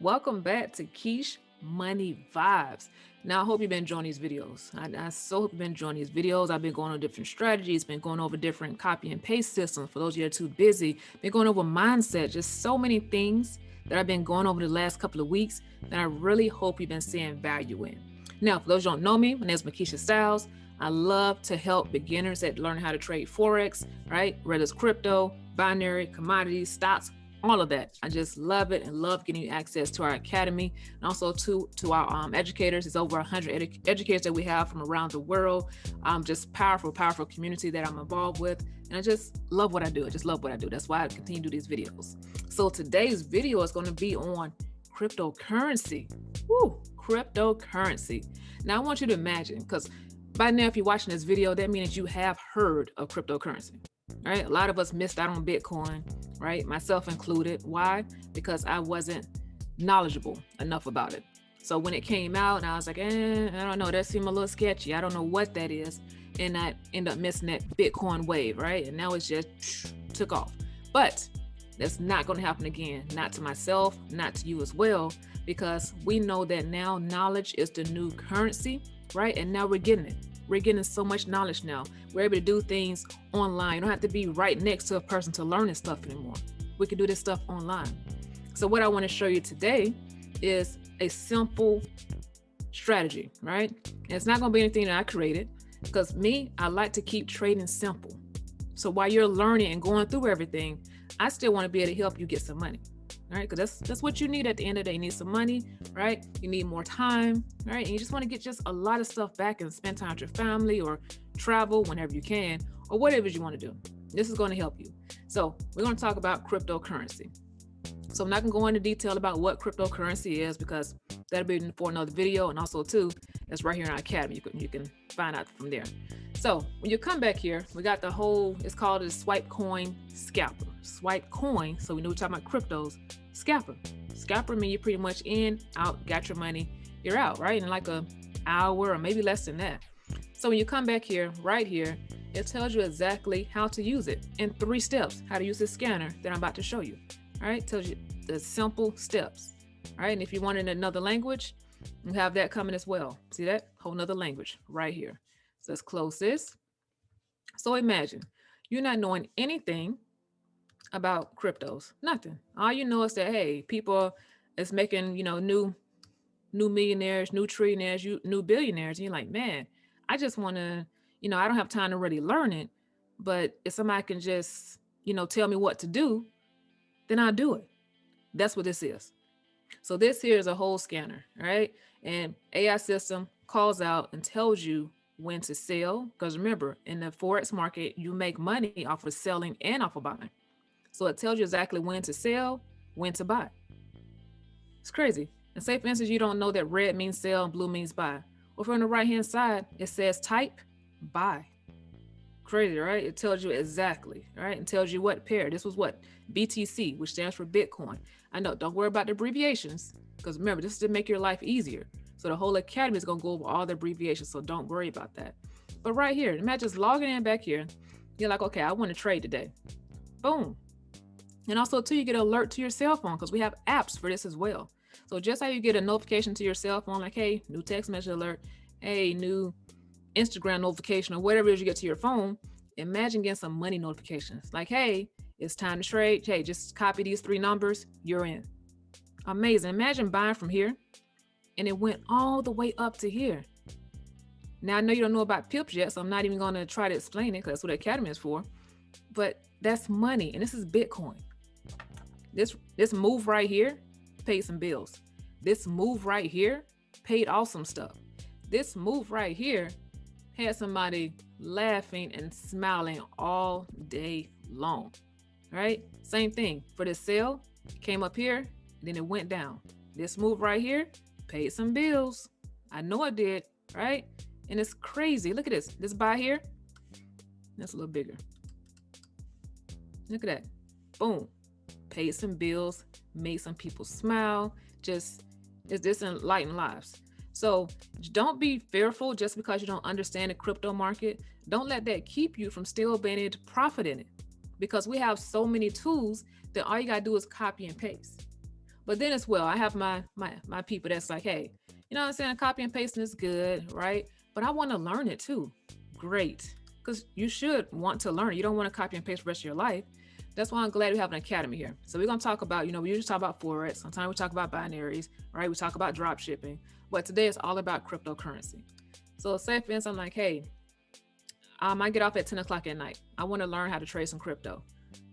Welcome back to Quiche Money Vibes. Now, I hope you've been enjoying these videos. I so hope you've been enjoying these videos. I've been going over different strategies, been going over different copy and paste systems for those of you that are too busy, been going over mindset, just so many things that I've been going over the last couple of weeks that I really hope you've been seeing value in. Now, for those who don't know me, my name is Makisha Styles. I love to help beginners that learn how to trade Forex, right? Whether it's crypto, binary, commodities, stocks, all of that. I just love it and love getting you access to our academy and also to our educators. It's over 100 educators that we have from around the world. Just powerful community that I'm involved with. And I just love what I do. I just love what I do. That's why I continue to do these videos. So today's video is going to be on cryptocurrency. Woo, cryptocurrency. Now I want you to imagine, because by now, if you're watching this video, that means you have heard of cryptocurrency. Right? A lot of us missed out on Bitcoin, right? Myself included. Why? Because I wasn't knowledgeable enough about it. So when it came out, and I was like, I don't know, that seemed a little sketchy. I don't know what that is. And I end up missing that Bitcoin wave, right? And now it's just took off. But that's not going to happen again. Not to myself, not to you as well, because we know that now knowledge is the new currency, right? And now we're getting it. We're getting so much knowledge now. We're able to do things online. You don't have to be right next to a person to learn this stuff anymore. We can do this stuff online. So what I want to show you today is a simple strategy, right? And it's not going to be anything that I created, because me, I like to keep trading simple. So while you're learning and going through everything, I still want to be able to help you get some money. Right? Because that's what you need at the end of the day. You need some money, right? You need more time, right? And you just want to get just a lot of stuff back and spend time with your family or travel whenever you can, or whatever you want to do. This is going to help you. So we're going to talk about cryptocurrency. So I'm not going to go into detail about what cryptocurrency is, because that'll be for another video. And also too, that's right here in our academy. You can find out from there. So when you come back here, we got the whole, it's called a swipe coin scalper. Swipe coin. So we know we're talking about cryptos. Scalper. Scalper mean you're pretty much in, out, got your money, you're out, right? In like an hour or maybe less than that. So when you come back here, right here, it tells you exactly how to use it in 3 steps, how to use this scanner that I'm about to show you. All right, it tells you the simple steps. All right, and if you want it in another language, you have that coming as well. See that? Whole nother language right here. So let's close this. So imagine you're not knowing anything about cryptos, nothing. All you know is that, hey, people is making, new millionaires, new trillionaires, new billionaires. And you're like, man, I just want to, I don't have time to really learn it, but if somebody can just, tell me what to do, then I'll do it. That's what this is. So this here is a whole scanner, right? And AI system calls out and tells you when to sell. Because remember, in the Forex market, you make money off of selling and off of buying. So it tells you exactly when to sell, when to buy. It's crazy. And say, for instance, you don't know that red means sell and blue means buy. Well, if on the right-hand side, it says type, buy. Crazy, right? It tells you exactly, right? And tells you what pair. This was what? BTC, which stands for Bitcoin. I know, don't worry about the abbreviations, because remember, this is to make your life easier. So the whole academy is going to go over all the abbreviations, so don't worry about that. But right here, imagine just logging in back here. You're like, okay, I want to trade today. Boom. And also, too, you get an alert to your cell phone, because we have apps for this as well. So just how you get a notification to your cell phone, like, hey, new text message alert, hey, new Instagram notification, or whatever it is you get to your phone, imagine getting some money notifications. Like, hey, it's time to trade. Hey, just copy these 3 numbers, you're in. Amazing. Imagine buying from here, and it went all the way up to here. Now, I know you don't know about pips yet, so I'm not even going to try to explain it, because that's what the academy is for. But that's money, and this is Bitcoin. This move right here paid some bills. This move right here paid awesome stuff. This move right here had somebody laughing and smiling all day long, right? Same thing for this sale, came up here, then it went down. This move right here paid some bills. I know it did, right? And it's crazy. Look at this buy here. That's a little bigger. Look at that. Boom. Paid some bills, made some people smile. Just, it's this enlightened lives. So don't be fearful just because you don't understand the crypto market. Don't let that keep you from still being able to profit in it, because we have so many tools that all you got to do is copy and paste. But then as well, I have my people that's like, hey, you know what I'm saying? Copy and pasting is good, right? But I want to learn it too. Great. Because you should want to learn. You don't want to copy and paste the rest of your life. That's why I'm glad we have an academy here. So we're going to talk about, we usually talk about Forex. Sometimes we talk about binaries, right? We talk about drop shipping. But today it's all about cryptocurrency. So say for instance, I'm like, hey, I might get off at 10 o'clock at night. I want to learn how to trade some crypto.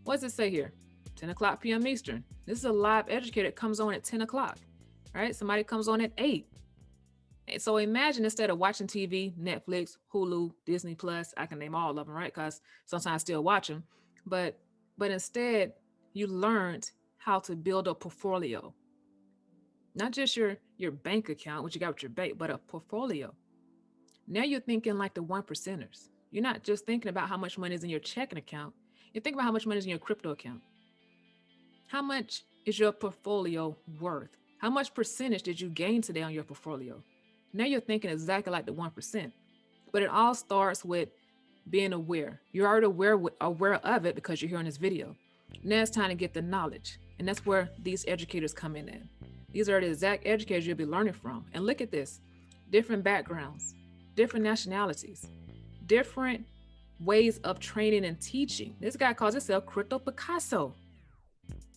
What does it say here? 10 o'clock p.m. Eastern. This is a live educator that comes on at 10 o'clock, right? Somebody comes on at 8. And so imagine instead of watching TV, Netflix, Hulu, Disney Plus, I can name all of them, right? Because sometimes I still watch them. But instead, you learned how to build a portfolio. Not just your bank account, which you got with your bank, but a portfolio. Now you're thinking like the 1%ers. You're not just thinking about how much money is in your checking account. You're thinking about how much money is in your crypto account. How much is your portfolio worth? How much percentage did you gain today on your portfolio? Now you're thinking exactly like the 1%. But it all starts with being aware. You're already aware of it because you're hearing this video. Now it's time to get the knowledge. And that's where these educators come in. These are the exact educators you'll be learning from. And look at this. Different backgrounds, different nationalities, different ways of training and teaching. This guy calls himself Crypto Picasso.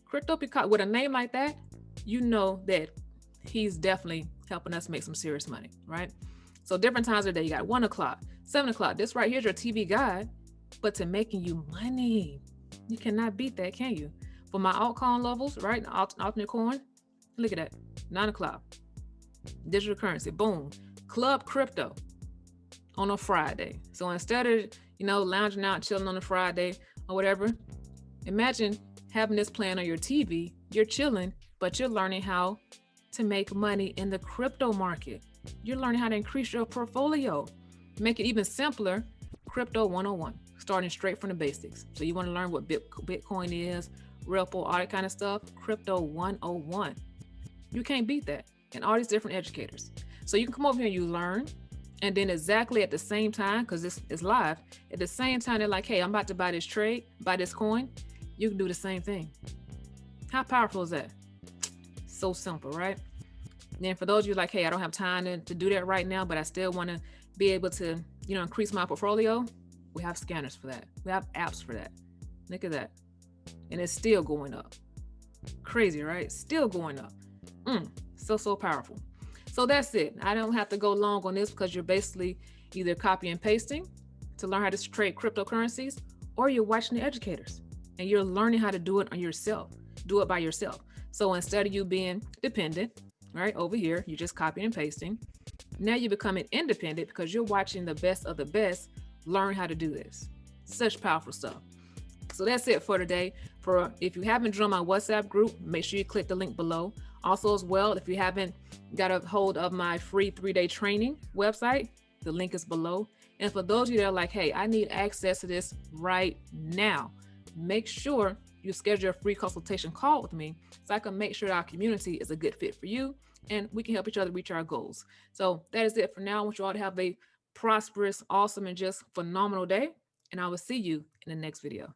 Crypto Picasso, with a name like that, you know that he's definitely helping us make some serious money, right? So different times of the day, you got 1 o'clock, 7 o'clock. This right here's your TV guide, but to making you money. You cannot beat that, can you? For my altcoin levels, right? Alternate coin, look at that, 9 o'clock. Digital currency, boom. Club crypto on a Friday. So instead of, lounging out, chilling on a Friday or whatever, imagine having this playing on your TV, you're chilling, but you're learning how to make money in the crypto market. You're learning how to increase your portfolio. Make it even simpler, Crypto 101, starting straight from the basics. So you want to learn what Bitcoin is, Ripple, all that kind of stuff, Crypto 101. You can't beat that. And all these different educators. So you can come over here and you learn, and then exactly at the same time, because this is live, at the same time, they're like, hey, I'm about to buy this trade, buy this coin. You can do the same thing. How powerful is that? So simple, right? Then for those of you like, hey, I don't have time to do that right now, but I still want to be able to, increase my portfolio. We have scanners for that. We have apps for that. Look at that. And it's still going up. Crazy, right? Still going up. So powerful. So that's it. I don't have to go long on this because you're basically either copy and pasting to learn how to trade cryptocurrencies, or you're watching the educators and you're learning how to do it on yourself. Do it by yourself. So instead of you being dependent, right, over here, you just copying and pasting. Now you're becoming independent because you're watching the best of the best learn how to do this. Such powerful stuff. So that's it for today. If you haven't joined my WhatsApp group, make sure you click the link below. Also as well, if you haven't got a hold of my free 3-day training website, the link is below. And for those of you that are like, hey, I need access to this right now, make sure you schedule a free consultation call with me so I can make sure that our community is a good fit for you and we can help each other reach our goals. So that is it for now. I want you all to have a prosperous, awesome, and just phenomenal day. And I will see you in the next video.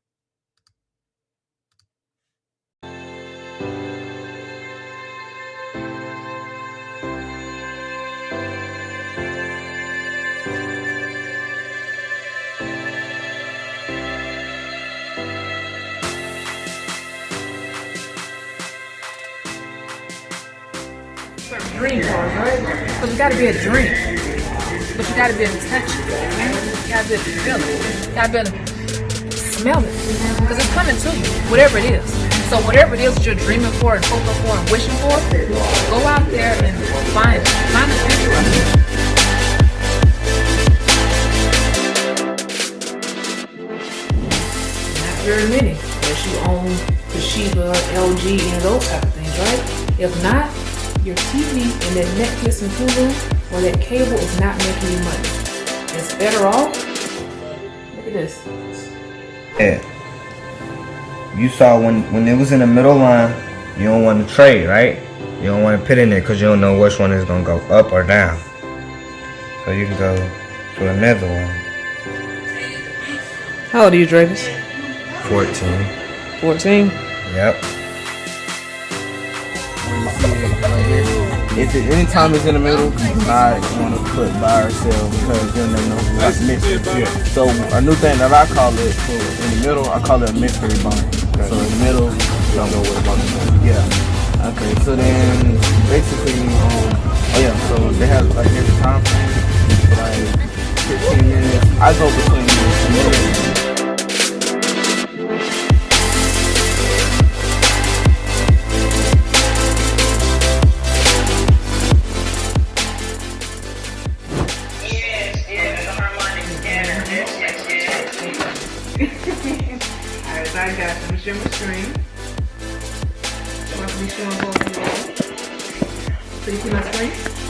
Dream cars, right? Because it got to be a dream, but you got to be able to touch it. You got to be able to feel it. You got to be able to smell it, because it's coming to you, whatever it is. So whatever it is that you're dreaming for and hoping for and wishing for, go out there and find it. Find the future of it. Not very many, unless you own Toshiba, LG, and those type of things, right? If not, your TV and that Netflix and Hulu or that cable is not making you money. It's better off. Look at this. Yeah. You saw when it was in the middle line, you don't want to trade, right? You don't want to put in there because you don't know which one is going to go up or down. So you can go to another one. How old are you, Dravis? 14. 14? Yep. see it right here. Anytime it's in the middle, I want to put buy or sell because you'll never know what's missing. So a new thing that I call it, in the middle, I call it a mystery buy. So in the middle, you don't know what about it. Yeah. Okay. So then basically, oh yeah. So they have like here's the time frame, like 15 minutes. I go between a minute. Alright, so I got you. Let me share my screen. I want to be showing both of you all. So you see my screen?